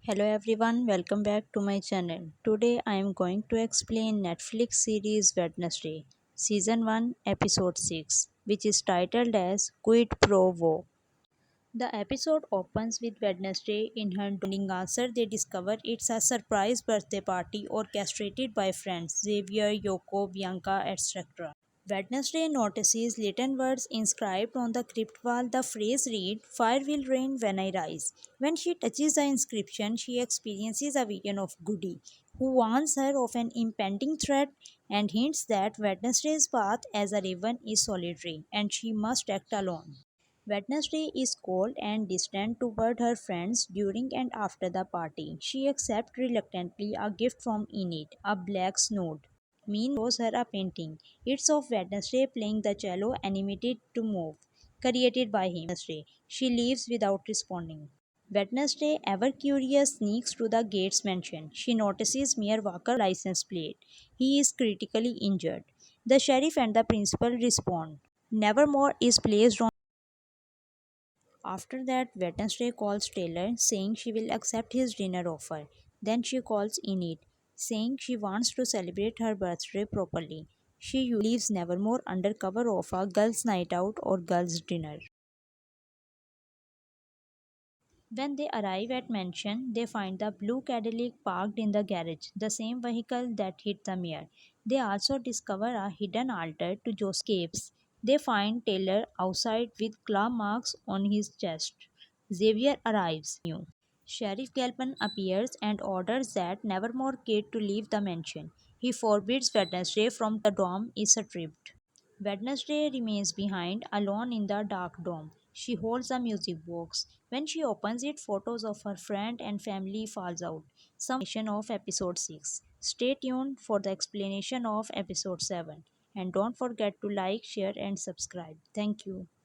Hello everyone, welcome back to my channel. Today I am going to explain Netflix series Wednesday, Season 1, Episode 6, which is titled as Quid Pro Quo. The episode opens with Wednesday in her demanding answer. They discover it's a surprise birthday party orchestrated by friends Xavier, Yoko, Bianca, etc. Wednesday notices written words inscribed on the crypt wall. The phrase read, "Fire will rain when I rise." When she touches the inscription, she experiences a vision of Goody, who warns her of an impending threat and hints that Wednesday's path as a raven is solitary and she must act alone. Wednesday is cold and distant toward her friends during and after the party. She accepts reluctantly a gift from Enid, a black snood. Meanwhile, shows her a painting. It's of Wednesday playing the cello animated to move, created by him. Wednesday. She leaves without responding. Wednesday, ever curious, sneaks to the Gates mansion. She notices Mayor Walker's license plate. He is critically injured. The sheriff and the principal respond. Nevermore is placed on. After that, Wednesday calls Taylor, saying she will accept his dinner offer. Then she calls Enid, saying she wants to celebrate her birthday properly. She leaves Nevermore under cover of a girls' night out or girls' dinner. When they arrive at mansion, they find the blue Cadillac parked in the garage, the same vehicle that hit the mayor. They also discover a hidden altar to Joseph Capes. They find Taylor outside with claw marks on his chest. Xavier arrives. Sheriff Galpin appears and orders that Nevermore Kid to leave the mansion. He forbids Wednesday from the dome is stripped. Wednesday remains behind, alone in the dark dome. She holds a music box. When she opens it, photos of her friend and family falls out. Some explanation of episode 6. Stay tuned for the explanation of episode 7. And don't forget to like, share and subscribe. Thank you.